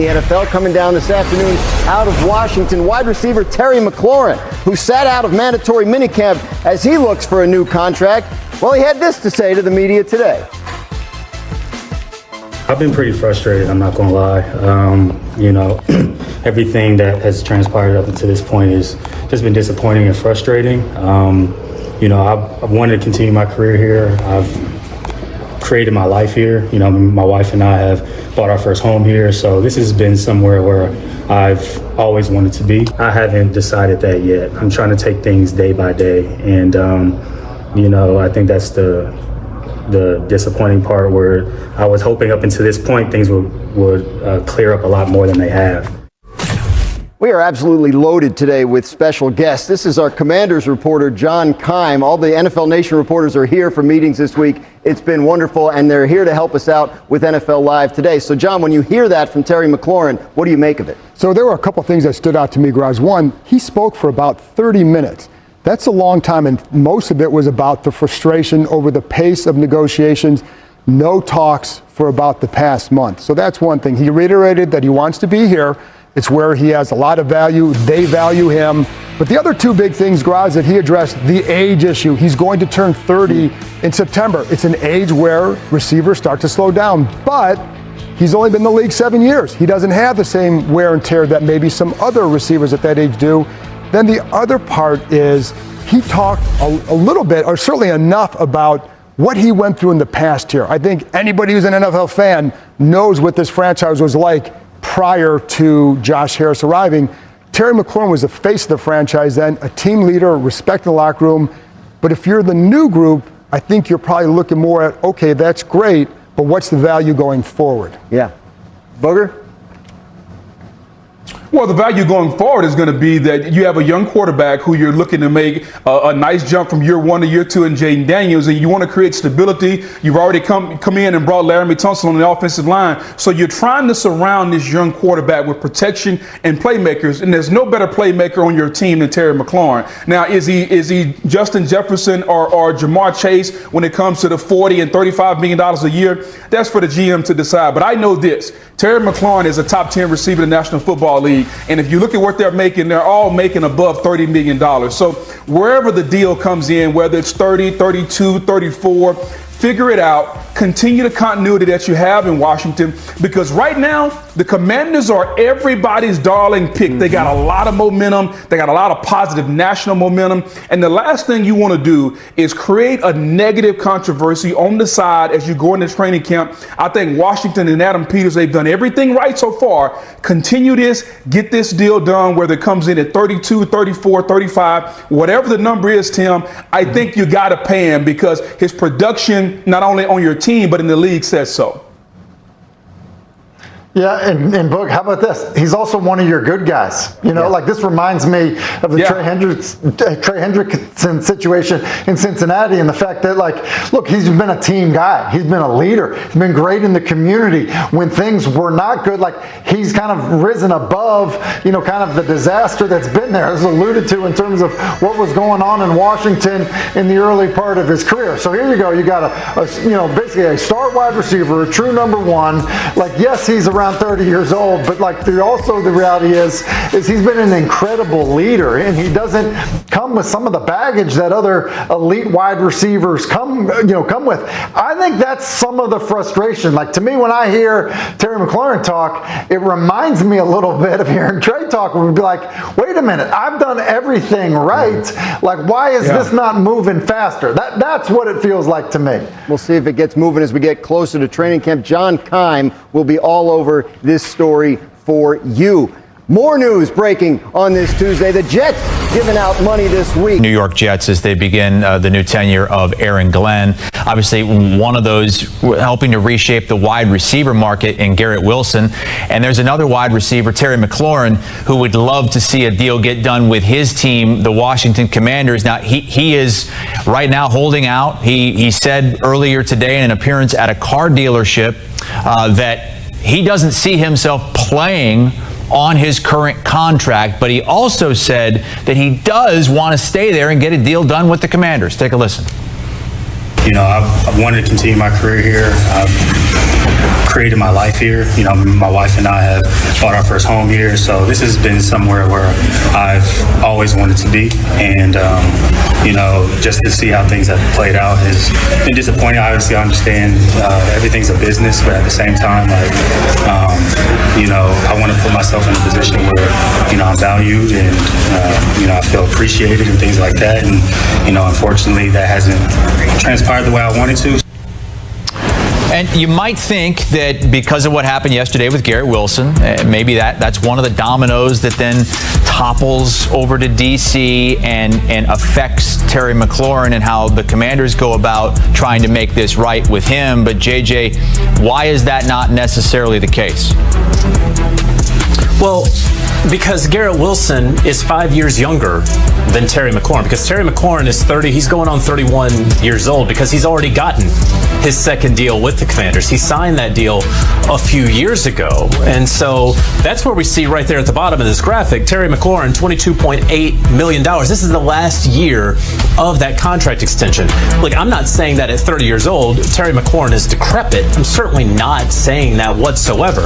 The NFL coming down this afternoon out of Washington, wide receiver Terry McLaurin, who sat out of mandatory minicamp as he looks for a new contract. Well, he had this to say to the media today. I've been pretty frustrated, I'm not gonna lie. Everything that has transpired up until this point has just been disappointing and frustrating. I've wanted to continue my career here. I've created my life here. My wife and I have bought our first home here, so this has been somewhere where I've always wanted to be. I haven't decided that yet. I'm trying to take things day by day, and I think that's the disappointing part, where I was hoping up until this point things would clear up a lot more than they have. We are absolutely loaded today with special guests. This is our Commanders reporter, John Keim. All the NFL Nation reporters are here for meetings this week. It's been wonderful, and they're here to help us out with NFL Live today. So, John, when you hear that from Terry McLaurin, what do you make of it? So there were a couple things that stood out to me, Graz. One, he spoke for about 30 minutes. That's a long time, and most of it was about the frustration over the pace of negotiations. No talks for about the past month. So that's one thing. He reiterated that he wants to be here. It's where he has a lot of value. They value him. But the other two big things, Graz, that he addressed, the age issue. He's going to turn 30 in September. It's an age where receivers start to slow down. But he's only been in the league 7 years. He doesn't have the same wear and tear that maybe some other receivers at that age do. Then the other part is he talked a little bit, or certainly enough, about what he went through in the past year. I think anybody who's an NFL fan knows what this franchise was like prior to Josh Harris arriving. Terry McCorin was the face of the franchise then, a team leader, respect in the locker room. But if you're the new group, I think you're probably looking more at, okay, that's great, but what's the value going forward? Yeah. Booger? Well, the value going forward is going to be that you have a young quarterback who you're looking to make a nice jump from year one to year two in Jaden Daniels, and you want to create stability. You've already come in and brought Laramie Tunsil on the offensive line. So you're trying to surround this young quarterback with protection and playmakers, and there's no better playmaker on your team than Terry McLaurin. Now, is he Justin Jefferson or Jamar Chase when it comes to the $40 and $35 million a year? That's for the GM to decide. But I know this. Terry McLaurin is a top 10 receiver in the National Football League. And if you look at what they're making, they're all making above $30 million. So wherever the deal comes in, whether it's 30, 32, 34, figure it out. Continue the continuity that you have in Washington, because right now the Commanders are everybody's darling pick. They got a lot of momentum. They got a lot of positive national momentum. And the last thing you want to do is create a negative controversy on the side as you go into training camp. I think Washington and Adam Peters, they've done everything right so far. Continue this, get this deal done, whether it comes in at 32, 34, 35, whatever the number is, Tim. I think you got to pay him, because his production, not only on your team, but in the league, says so. Yeah, and Boog, how about this? He's also one of your good guys. Like this reminds me of the Trey Hendrickson situation in Cincinnati, and the fact that, look, he's been a team guy. He's been a leader. He's been great in the community. When things were not good, he's kind of risen above, kind of the disaster that's been there, as alluded to in terms of what was going on in Washington in the early part of his career. So here you go. You got basically a star wide receiver, a true number one. Yes, he's around 30 years old, but also the reality is he's been an incredible leader, and he doesn't come with some of the baggage that other elite wide receivers come with. I think that's some of the frustration. To me, when I hear Terry McLaurin talk, it reminds me a little bit of hearing Trey talk, where we'd be like, wait a minute, I've done everything right. Why is this not moving faster? That's what it feels like to me. We'll see if it gets moving as we get closer to training camp. John Keim will be all over this story for you. More news breaking on this Tuesday. The Jets giving out money this week. New York Jets as they begin the new tenure of Aaron Glenn. Obviously, one of those helping to reshape the wide receiver market in Garrett Wilson. And there's another wide receiver, Terry McLaurin, who would love to see a deal get done with his team, the Washington Commanders. Now, he is right now holding out. He said earlier today in an appearance at a car dealership that he doesn't see himself playing on his current contract, but he also said that he does want to stay there and get a deal done with the Commanders. Take a listen. I've wanted to continue my career here. I've created my life here. You know, my wife and I have bought our first home here, so this has been somewhere where I've always wanted to be. And you know, just to see how things have played out has been disappointing. Obviously, I understand everything's a business, but at the same time, like, you know, I want to put myself in a position where, you know, I'm valued and, you know, I feel appreciated and things like that. And, you know, unfortunately, that hasn't transpired the way I wanted to. And you might think that because of what happened yesterday with Garrett Wilson, maybe that's one of the dominoes that then topples over to D.C. and affects Terry McLaurin and how the Commanders go about trying to make this right with him. But, JJ, why is that not necessarily the case? Well, because Garrett Wilson is 5 years younger than Terry McLaurin. Because Terry McLaurin is 30, he's going on 31 years old because he's already gotten his second deal with the Commanders. He signed that deal a few years ago. And so that's where we see right there at the bottom of this graphic, Terry McLaurin, $22.8 million. This is the last year of that contract extension. Look, I'm not saying that at 30 years old, Terry McLaurin is decrepit. I'm certainly not saying that whatsoever.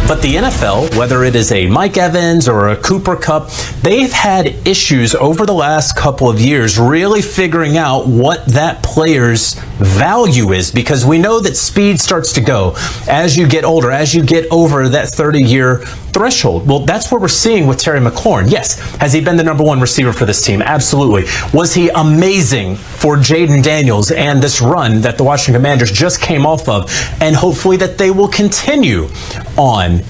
But the NFL, whether it is a Mike Evans or a Cooper Kupp, they've had issues over the last couple of years really figuring out what that player's value is, because we know that speed starts to go as you get older, as you get over that 30-year threshold. Well, that's what we're seeing with Terry McLaurin. Yes, has he been the #1 receiver for this team? Absolutely. Was he amazing for Jaden Daniels and this run that the Washington Commanders just came off of, and hopefully that they will continue on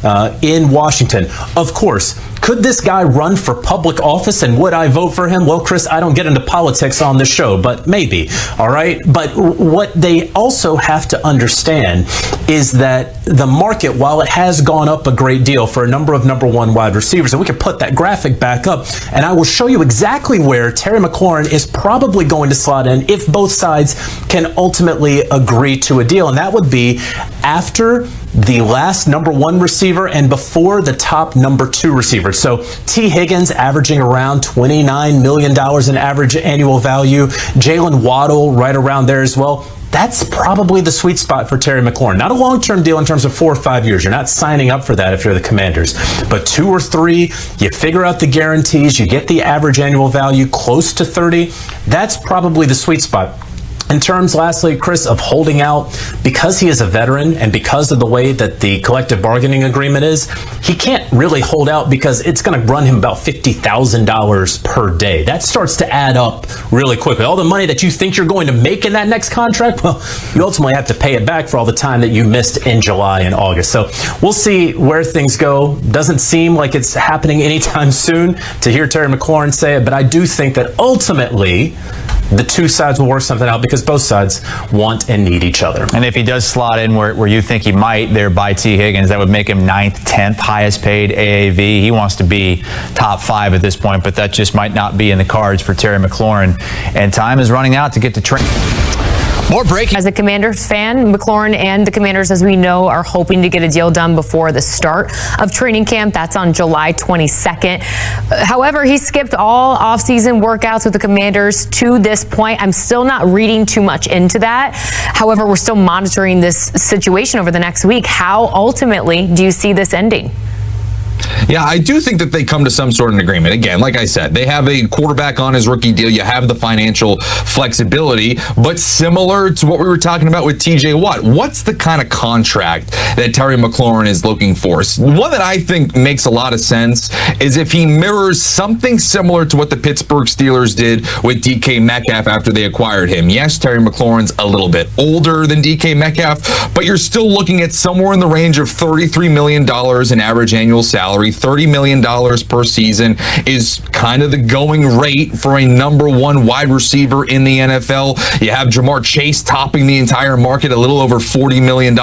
in Washington? Of course. Could this guy run for public office, and would I vote for him? Well, Chris, I don't get into politics on this show, but maybe, all right? But what they also have to understand is that the market, while it has gone up a great deal for a number of #1 wide receivers, and we can put that graphic back up, and I will show you exactly where Terry McLaurin is probably going to slot in if both sides can ultimately agree to a deal, and that would be after the last #1 receiver and before the top #2 receiver. So T. Higgins averaging around $29 million in average annual value. Jalen Waddle right around there as well. That's probably the sweet spot for Terry McLaurin. Not a long-term deal in terms of 4 or 5 years. You're not signing up for that if you're the Commanders. But 2 or 3, you figure out the guarantees, you get the average annual value close to 30. That's probably the sweet spot. In terms, lastly, Chris, of holding out, because he is a veteran and because of the way that the collective bargaining agreement is, he can't really hold out because it's going to run him about $50,000 per day. That starts to add up really quickly. All the money that you think you're going to make in that next contract, well, you ultimately have to pay it back for all the time that you missed in July and August. So we'll see where things go. Doesn't seem like it's happening anytime soon to hear Terry McLaurin say it, but I do think that ultimately the two sides will work something out because both sides want and need each other. And if he does slot in where you think he might there by T. Higgins, that would make him 9th, 10th highest paid AAV. He wants to be top 5 at this point, but that just might not be in the cards for Terry McLaurin. And time is running out to get to training. More breaking. As a Commanders fan, McLaurin and the Commanders, as we know, are hoping to get a deal done before the start of training camp. That's on July 22nd. However, he skipped all offseason workouts with the Commanders to this point. I'm still not reading too much into that. However, we're still monitoring this situation over the next week. How ultimately do you see this ending? Yeah, I do think that they come to some sort of agreement. Again, like I said, they have a quarterback on his rookie deal. You have the financial flexibility, but similar to what we were talking about with TJ Watt, what's the kind of contract that Terry McLaurin is looking for? One that I think makes a lot of sense is if he mirrors something similar to what the Pittsburgh Steelers did with DK Metcalf after they acquired him. Yes, Terry McLaurin's a little bit older than DK Metcalf, but you're still looking at somewhere in the range of $33 million in average annual salary. $30 million per season is kind of the going rate for a #1 wide receiver in the NFL. You have Jamar Chase topping the entire market, a little over $40 million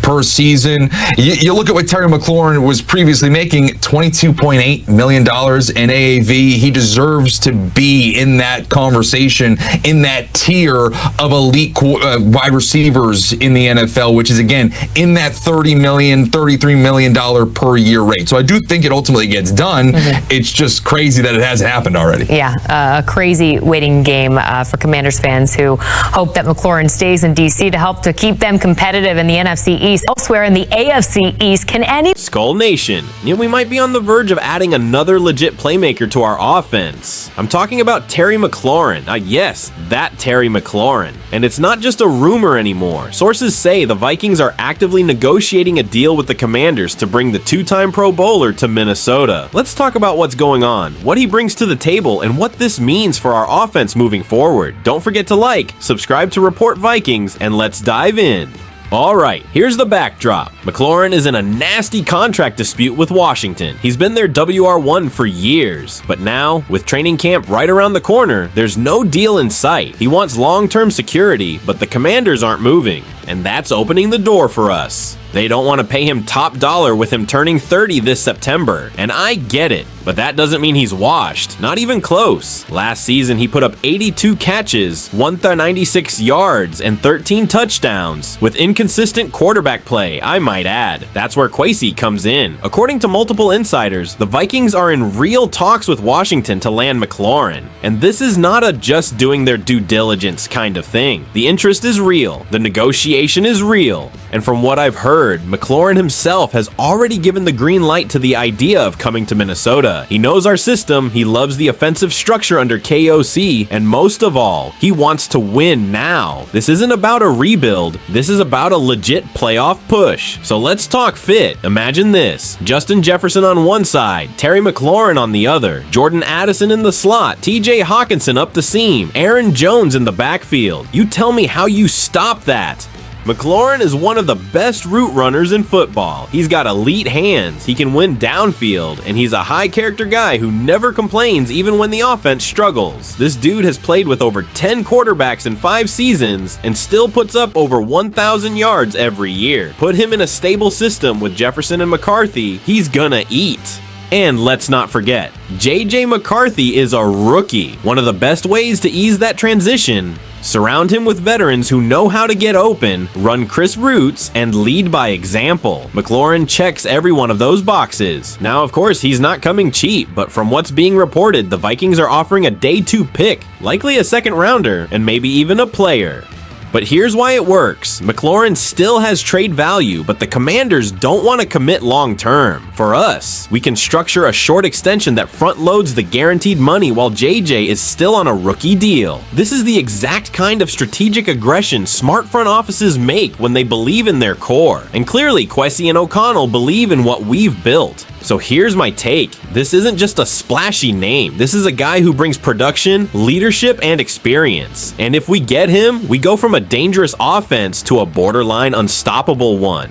per season. You look at what Terry McLaurin was previously making, $22.8 million in AAV. He deserves to be in that conversation, in that tier of elite wide receivers in the NFL, which is, again, in that $30 million, $33 million per year rate. So I do think it ultimately gets done. It's just crazy that it hasn't happened already. Yeah, a crazy waiting game for Commanders fans who hope that McLaurin stays in D.C. to help to keep them competitive in the NFC East. Elsewhere in the AFC East, can any Skull Nation, we might be on the verge of adding another legit playmaker to our offense. I'm talking about Terry McLaurin. Yes, that Terry McLaurin. And it's not just a rumor anymore. Sources say the Vikings are actively negotiating a deal with the Commanders to bring the two-time Pro Bowler to Minnesota. Let's talk about what's going on, what he brings to the table, and what this means for our offense moving forward. Don't forget to like, subscribe to Report Vikings, and let's dive in. Alright, here's the backdrop. McLaurin is in a nasty contract dispute with Washington. He's been their WR1 for years, but now, with training camp right around the corner, there's no deal in sight. He wants long-term security, but the Commanders aren't moving, and that's opening the door for us. They don't want to pay him top dollar with him turning 30 this September, and I get it, but that doesn't mean he's washed, not even close. Last season, he put up 82 catches, 196 yards, and 13 touchdowns, with inconsistent quarterback play, I might add. That's where Kwesi comes in. According to multiple insiders, the Vikings are in real talks with Washington to land McLaurin, and this is not a just doing their due diligence kind of thing. The interest is real, the negotiation is real, and from what I've heard, McLaurin himself has already given the green light to the idea of coming to Minnesota. He knows our system, he loves the offensive structure under KOC, and most of all, he wants to win now. This isn't about a rebuild, this is about a legit playoff push. So let's talk fit. Imagine this: Justin Jefferson on one side, Terry McLaurin on the other, Jordan Addison in the slot, TJ Hawkinson up the seam, Aaron Jones in the backfield. You tell me how you stop that. McLaurin is one of the best route runners in football. He's got elite hands, he can win downfield, and he's a high character guy who never complains even when the offense struggles. This dude has played with over 10 quarterbacks in 5 seasons and still puts up over 1,000 yards every year. Put him in a stable system with Jefferson and McCarthy, he's gonna eat. And let's not forget, JJ McCarthy is a rookie. One of the best ways to ease that transition: surround him with veterans who know how to get open, run crisp routes, and lead by example. McLaurin checks every one of those boxes. Now, of course, he's not coming cheap, but from what's being reported, the Vikings are offering a day 2 pick, likely a second rounder, and maybe even a player. But here's why it works. McLaurin still has trade value, but the Commanders don't want to commit long term. For us, we can structure a short extension that front loads the guaranteed money while JJ is still on a rookie deal. This is the exact kind of strategic aggression smart front offices make when they believe in their core. And clearly, Kwesi and O'Connell believe in what we've built. So here's my take. This isn't just a splashy name. This is a guy who brings production, leadership, and experience. And if we get him, we go from a dangerous offense to a borderline unstoppable one.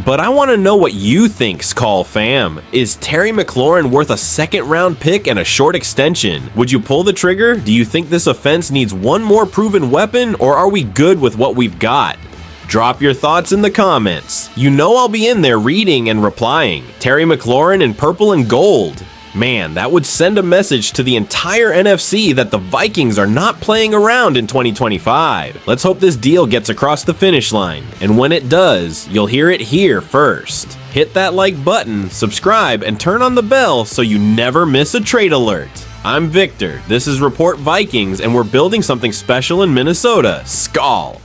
But I want to know what you think, Skull fam. Is Terry McLaurin worth a second round pick and a short extension? Would you pull the trigger? Do you think this offense needs one more proven weapon, or are we good with what we've got? Drop your thoughts in the comments. You know I'll be in there reading and replying. Terry McLaurin in purple and gold. Man, that would send a message to the entire NFC that the Vikings are not playing around in 2025. Let's hope this deal gets across the finish line. And when it does, you'll hear it here first. Hit that like button, subscribe, and turn on the bell so you never miss a trade alert. I'm Victor, this is Report Vikings, and we're building something special in Minnesota. Skol!